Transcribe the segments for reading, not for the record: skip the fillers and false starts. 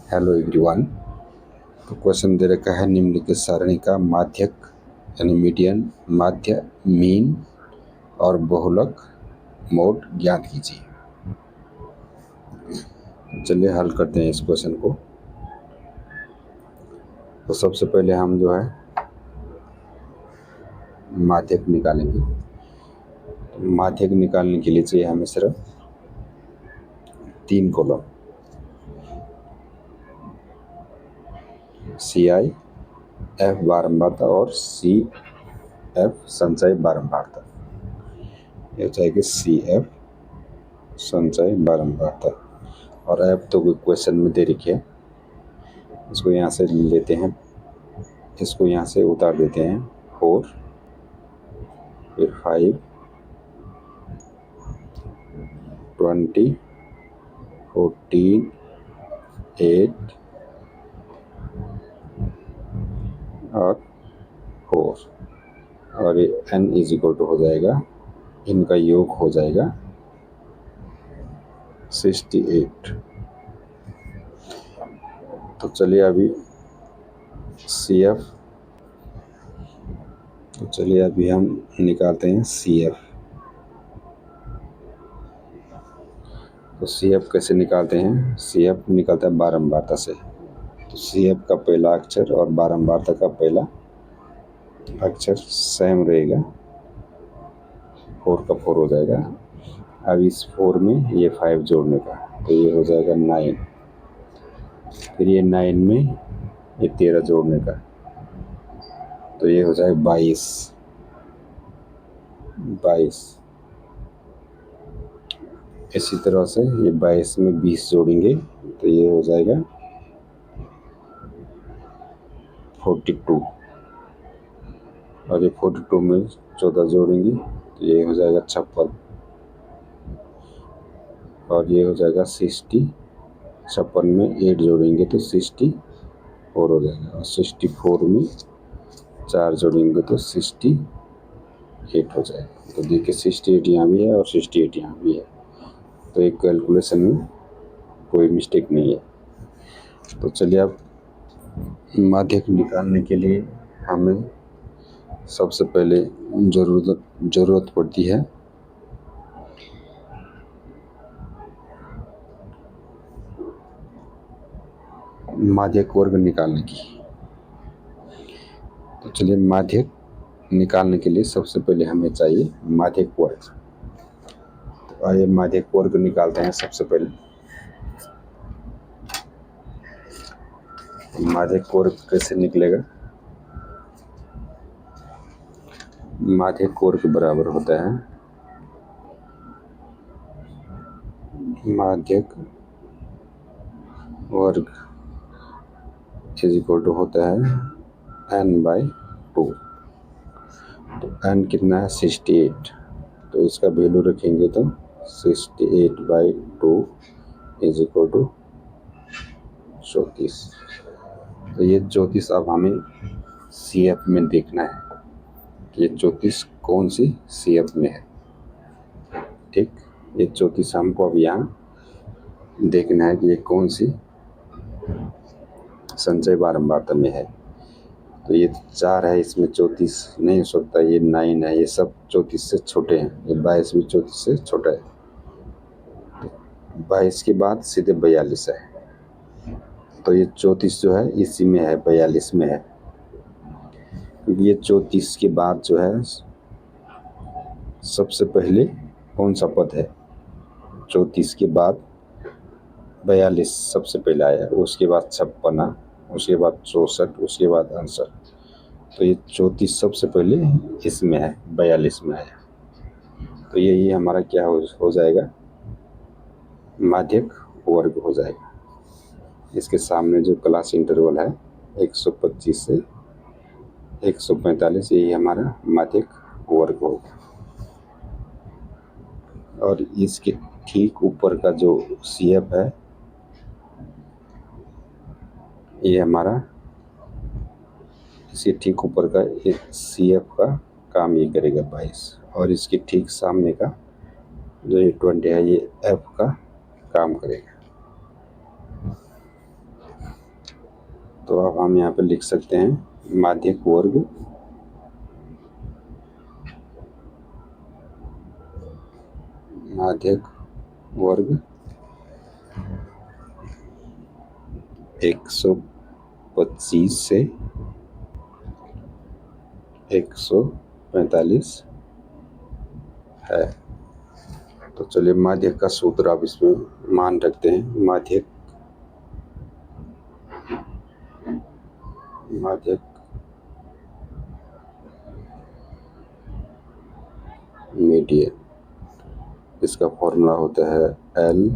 Hello everyone. तो question दे रखा है निम्नलिखित सारणी का माध्यक यानी मीडियन, माध्य, मीन और बहुलक मोड ज्ञात कीजिए। चलिए हल करते हैं इस क्वेश्चन को। तो सबसे पहले हम जो है माध्यक निकालेंगे। तो माध्यक निकालने के लिए चाहिए हमें सिर्फ 3 कॉलम, CI, F बारंबारता और CF संचय बारंबारता। ये हो जाएगी CF संचय बारंबारता और F तो क्वेश्चन में दे रखी है, इसको यहाँ से लेते हैं, इसको यहाँ से उतार देते हैं 4, फिर 5, 20, 14, 8 और 4 और ये n इज इक्वल टू हो जाएगा, इनका योग हो जाएगा 68। तो चलिए अभी CF, तो चलिए अभी हम निकालते हैं CF। तो CF कैसे निकालते हैं? CF निकलता है बारंबारता से। तो CF का पहला अक्षर और बारंबारता का पहला अक्षर सेम रहेगा, 4 का 4 हो जाएगा। अब इस 4 में ये 5 जोड़ने का, तो ये हो जाएगा 9, फिर ये 9 में ये 13 जोड़ने का, तो ये हो जाएगा 22। इसी तरह से ये 22 में 20 जोड़ेंगे तो ये हो जाएगा 42 और ये 42 में 14 जोड़ेंगे तो ये हो जाएगा 56 और ये हो जाएगा 60। 56 में 8 जोड़ेंगे तो 64 हो जाएगा और 64 में 4 जोड़ेंगे तो 68 हो जाएगा। तो देखिए 68 यहाँ भी है और 68 यहाँ भी है, तो एक कैलकुलेशन में कोई मिस्टेक नहीं है। तो चलिए अब माध्यक निकालने के लिए हमें सबसे पहले ज़रूरत पड़ती है माध्यक वर्ग निकालने की। तो चलिए माध्यक निकालने के लिए सबसे पहले हमें चाहिए माध्यक वर्ग। तो आइए माध्यक वर्ग निकालते हैं। सबसे पहले माध्यक वर्ग कैसे निकलेगा? माध्यक वर्ग बराबर होता है माध्यक वर्ग इज इक्वल टू होता है n/2। तो n कितना है? 68, तो इसका वैल्यू रखेंगे तो 68/2 इज इक्वल टू 34। तो ये 34 अब हमें CF में देखना है कि ये 34 कौन सी CF में है। ठीक, ये 34 हमको अब यहाँ देखना है कि ये कौन सी संचय बारंबारता में है। तो ये 4 है, इसमें 34 नहीं हो सकता, ये 9 है, ये सब 34 से छोटे हैं, ये 22 भी 34 से छोटा है। 22 के बाद सीधे 42 है, तो ये 34 जो है इसी में है, 42 में है, क्योंकि ये 34 के बाद जो है सबसे पहले कौन सा पद है? 34 के बाद 42 सबसे पहले आया, उसके बाद 56, उसके बाद 64, उसके बाद 68। तो ये 34 सबसे पहले इसमें है, 42 में आया। तो ये हमारा क्या हो जाएगा? माध्यक वर्ग हो जाएगा। इसके सामने जो क्लास इंटरवल है 125 से 145, यही हमारा माध्यक वर्ग होगा। और इसके ठीक ऊपर का जो CF है ये हमारा, इसके ठीक ऊपर का CF का काम ये करेगा 22, और इसके ठीक सामने का जो ये 20 है ये F का काम करेगा। तो अब हम यहाँ पे लिख सकते हैं माध्यक वर्ग वर्ग 125 से 145 है। तो चलिए माध्यक का सूत्र आप इसमें मान रखते हैं। माध्यक मीडियन, इसका फॉर्मूला होता है L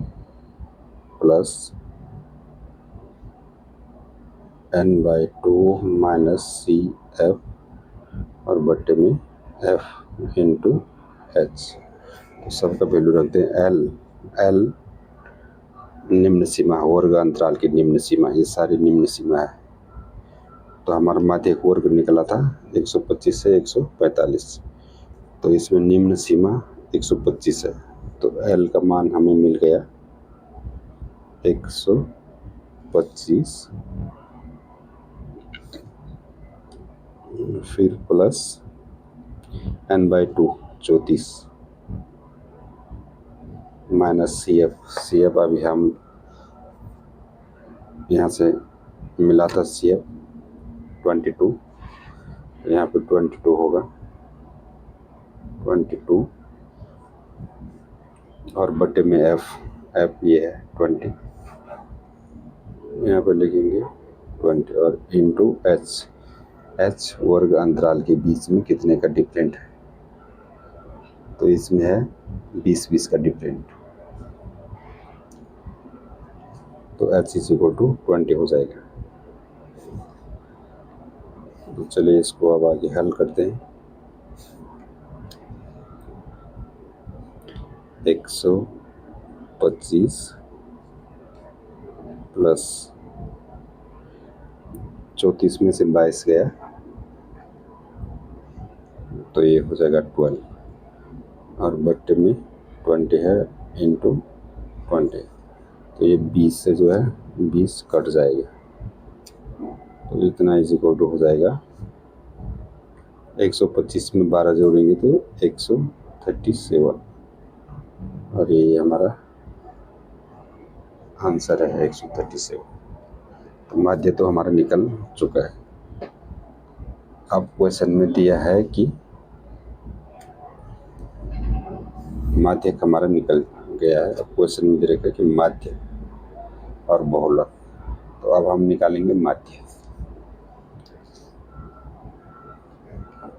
plus n/2 minus CF और बट्टे में F इंटू H। तो सबका वैल्यू रखते हैं L निम्न सीमा, वर्ग अंतराल की निम्न सीमा, ये सारी निम्न सीमा है। तो हमारा माध्यक वर्ग निकला था 125 से 145, तो इसमें निम्न सीमा 125 है। तो L का मान हमें मिल गया 125, फिर प्लस n/2 34 माइनस CF अभी हम यहाँ से मिला था CF 22, यहाँ पे 22 होगा 22 और बट्टे में F ये है 20, यहाँ पे लिखेंगे 20 और इंटू H वर्ग अंतराल के बीच में कितने का डिफरेंट है। तो इसमें है 20 का डिफरेंट, तो H = 20 हो जाएगा। तो चलिए इसको अब आगे हल करते हैं। 125 प्लस 34 में से 22 गया तो ये हो जाएगा 12 और बट्टे में 20 है इंटू 20, तो ये 20 से जो है 20 कट जाएगा, तो इतना = हो जाएगा 125 में 12 जोड़ेंगे तो 137 और ये हमारा आंसर है 137। तो माध्य तो हमारा निकल चुका है। अब क्वेश्चन में दिया है कि माध्य हमारा निकल गया है। अब क्वेश्चन में दे रखा है कि माध्य और बहुलक, तो अब हम निकालेंगे माध्य।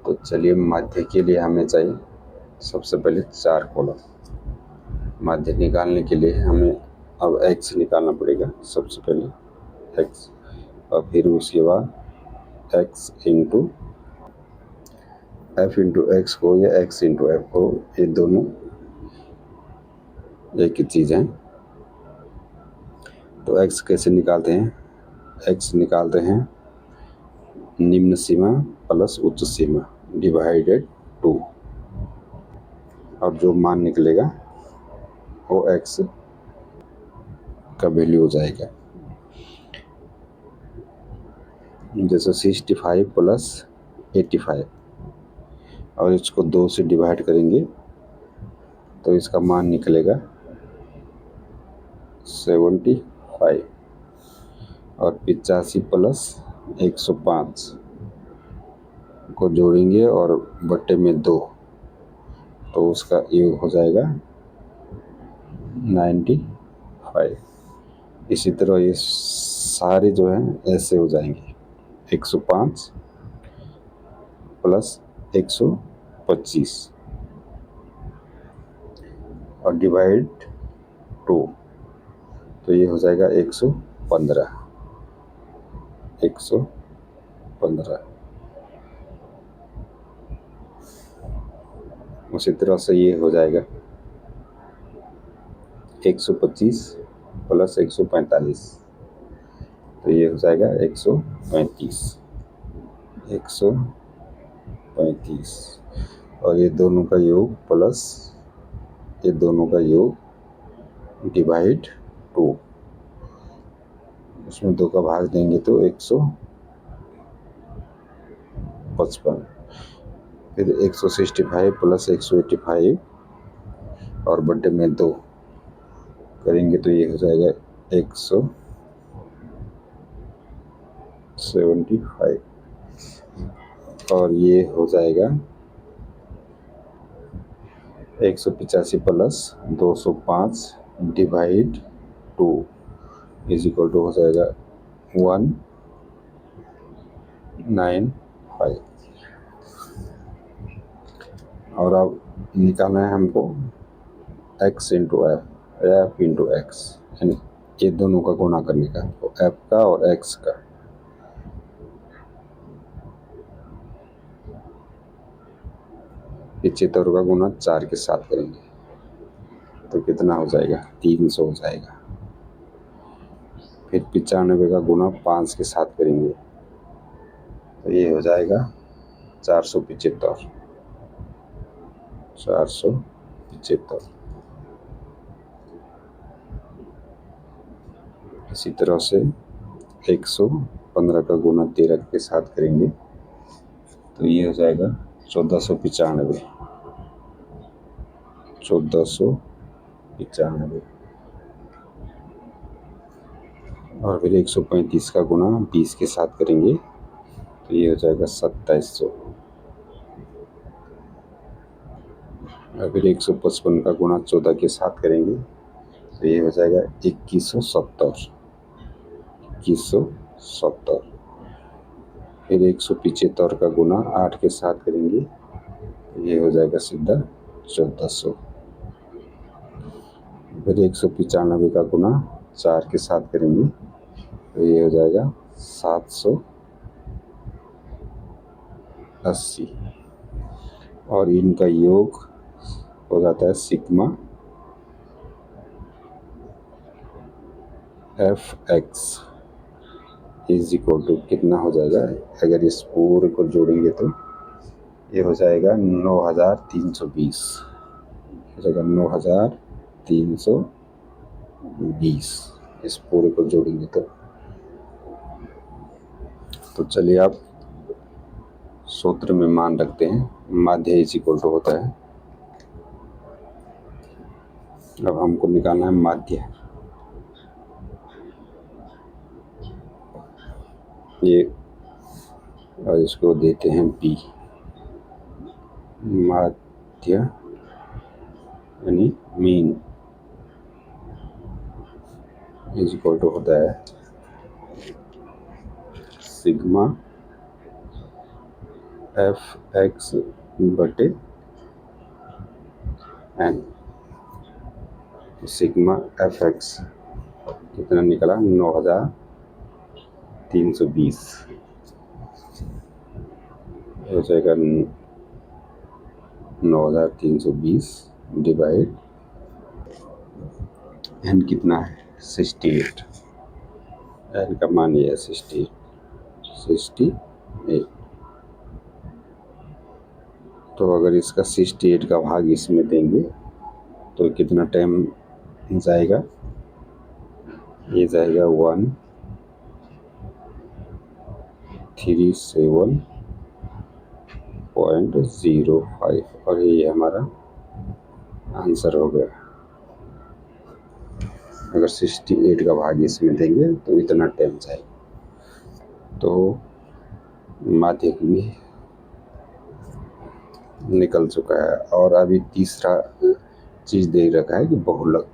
तो चलिए माध्य के लिए हमें चाहिए सबसे पहले 4 कॉलम। माध्य निकालने के लिए हमें अब x निकालना पड़ेगा, सबसे पहले x और फिर उसके बाद x into f into x हो या x इंटू एफ हो, ये दोनों एक ही चीज़ है। तो x कैसे निकालते हैं? x निकालते हैं निम्न सीमा प्लस उच्च सीमा डिवाइडेड 2, अब जो मान निकलेगा वो x का वैल्यू हो जाएगा। जैसे 65 प्लस 85 और इसको 2 से डिवाइड करेंगे तो इसका मान निकलेगा 75 और 85 प्लस 105 को जोड़ेंगे और बट्टे में 2, तो उसका योग हो जाएगा 95। इसी तरह ये सारे जो हैं ऐसे हो जाएंगे 105 प्लस 125 और डिवाइड 2, तो ये हो जाएगा 115। उसी तरह से ये हो जाएगा 125 प्लस 145, तो ये हो जाएगा 135 और ये दोनों का योग प्लस ये दोनों का योग डिवाइड 2, उसमें 2 का भाग देंगे तो 155, फिर 165 प्लस 185 और बटे में 2 करेंगे तो ये हो जाएगा 175 और ये हो जाएगा 185 plus 205 divide 2 is equal to हो जाएगा 195। और अब निकालना है हमको x into f, f into x, यानी ये दोनों का गुणा करने का, तो एफ का और x का। पिछहत्तर का गुना 4 के साथ करेंगे तो कितना हो जाएगा, 300 हो जाएगा। फिर 95 का गुना 5 के साथ करेंगे तो ये हो जाएगा 475। इसी तरह से 115 का गुना 13 के साथ करेंगे तो ये हो जाएगा 1495। और फिर 135 का गुना 20 के साथ करेंगे तो ये हो जाएगा 2700। और फिर 155 का गुना 14 के साथ करेंगे तो ये हो जाएगा 2170। फिर 175 का गुना 8 के साथ करेंगे तो ये हो जाएगा सीधा 1400। फिर 195 का गुना 4 के साथ करेंगे तो ये हो जाएगा 780 और इनका योग हो जाता है sigma f x is equal to कितना हो जाएगा, अगर इस पूरे को जोड़ेंगे तो ये हो जाएगा 9320, हो जाएगा 9320 इस पूरे को जोड़ेंगे तो चलिए आप सूत्र में मान रखते हैं, माध्य इज इक्वल टू होता है। अब हमको निकालना है माध्य। ये और इसको देते हैं बी, माध्य यानी मीन इज इक्वल टू होता है सिग्मा एफ एक्स बटे एन। सिग्मा एफ एक्स कितना निकला, 9320 हो जाएगा 9320 डिवाइड एन कितना है 68, एन का मान ये है 68। तो अगर इसका 68 का भाग इसमें देंगे तो कितना टाइम जाएगा, ये जाएगा 137.05 और ये हमारा आंसर हो गया। अगर 68 का भाग इसमें देंगे तो इतना टाइम जाएगा। तो माध्यक भी निकल चुका है। और अभी तीसरा चीज दे रखा है कि बहुलक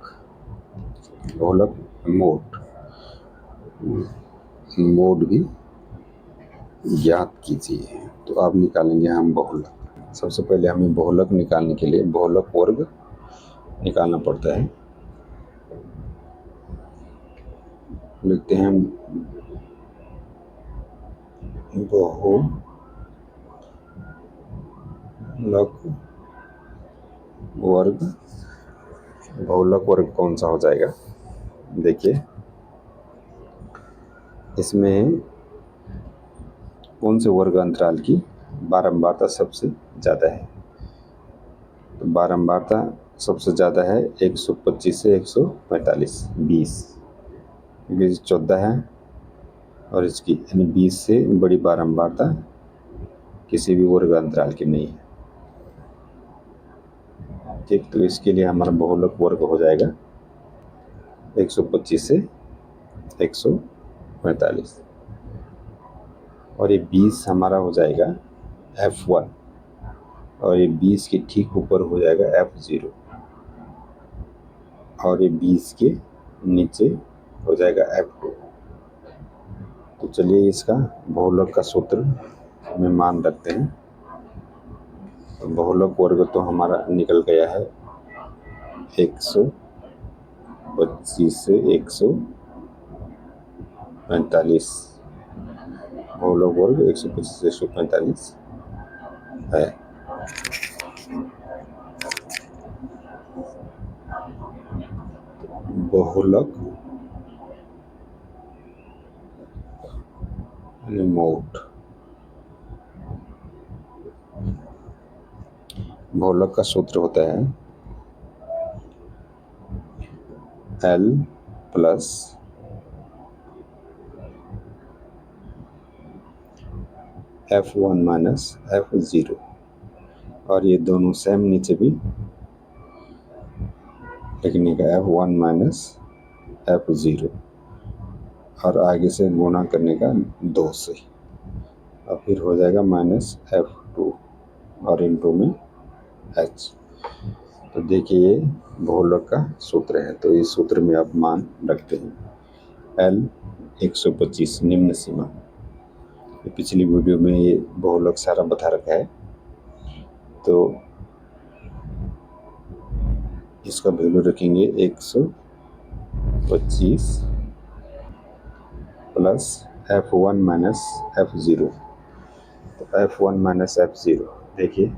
मोड भी ज्ञात कीजिए। तो आप निकालेंगे हम बहुलक। सबसे पहले हमें बहुलक निकालने के लिए बहुलक वर्ग निकालना पड़ता है। लिखते हैं बहुलक वर्ग कौन सा हो जाएगा, देखिए इसमें कौन से वर्ग अंतराल की बारंबारता सबसे ज़्यादा है। तो बारंबारता सबसे ज़्यादा है 125 से 145, 20, 14 है और इसकी यानी 20 से बड़ी बारंबारता किसी भी वर्ग अंतराल की नहीं है। ठीक, तो इसके लिए हमारा बहुलक वर्ग हो जाएगा 125 से 145 और ये 20 हमारा हो जाएगा F1 और ये 20 के ठीक ऊपर हो जाएगा F0 और ये 20 के नीचे हो जाएगा F2। तो चलिए इसका बहुलक का सूत्र में मान रखते हैं। तो बहुलक वर्ग तो हमारा निकल गया है 125 से 145। बहुलक वर्ग 125 से 145 है। बहुलक मोड बहुलक का सूत्र होता है L plus F1 minus F0 और ये दोनों सेम नीचे भी लिखने का F1 माइनस F0 और आगे से गुणा करने का 2 से और फिर हो जाएगा माइनस F2 और इनटू में H। तो देखिए ये बहुलक का सूत्र है। तो इस सूत्र में आप मान रखते हैं L 125 निम्न सीमा। ये पिछली वीडियो में ये बहुलक सारा बता रखा है। तो इसका वैल्यू रखेंगे 125 प्लस F1 माइनस F0। तो F1 माइनस F0 देखिए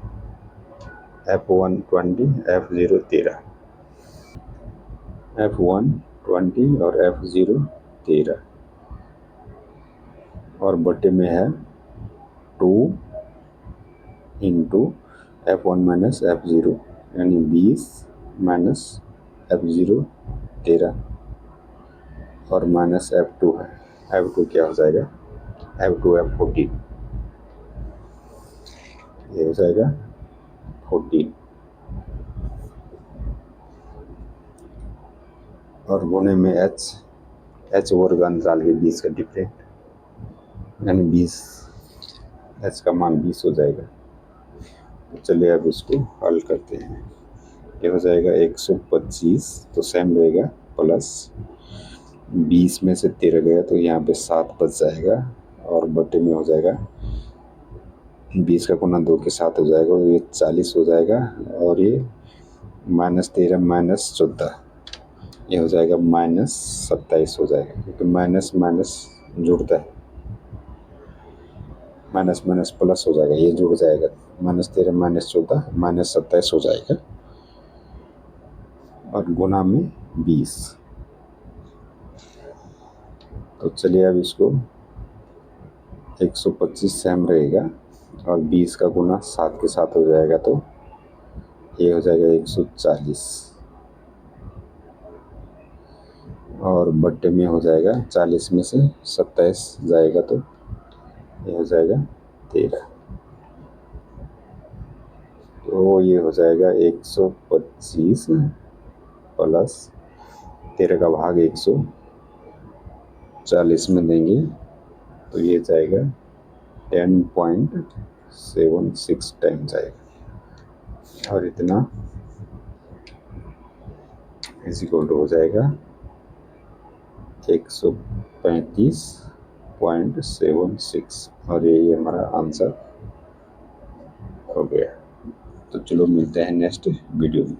F1 20 F0 13, F1 20 और F0 13 और बटे में है 2 इंटू F1 माइनस F0 यानी 20 माइनस F0 13 और माइनस F2 है। F2 क्या हो जाएगा F2 F14 ये हो जाएगा 14 और गुणे में H वर्ग अंतराल के 20 का डिफरेंट यानी 20 H का मान 20 हो जाएगा। तो चलिए अब इसको हल करते हैं। ये हो जाएगा 125 तो सेम रहेगा प्लस 20 में से 13 गया तो यहाँ पे 7 बच जाएगा और बटे में हो जाएगा 20 का गुना 2 के साथ हो जाएगा ये 40 हो जाएगा और ये माइनस 13 माइनस 14 ये हो जाएगा माइनस 27 हो जाएगा क्योंकि माइनस माइनस जुड़ता है। माइनस माइनस प्लस हो जाएगा ये जुड़ जाएगा माइनस 13 माइनस 14 माइनस 27 हो जाएगा और गुना में 20। तो चलिए अब इसको 125 सेम रहेगा और 20 का गुना 7 के साथ हो जाएगा तो ये हो जाएगा 140 और बट्टे में हो जाएगा 40 में से 27 जाएगा तो ये हो जाएगा 13। तो ये हो जाएगा 125 प्लस 13 का भाग 140 में देंगे तो ये जाएगा 10.76 टाइम जाएगा और इतना इस इक्वल टू हो जाएगा 135.76 और ये हमारा आंसर हो गया। तो चलो मिलते हैं नेक्स्ट वीडियो में।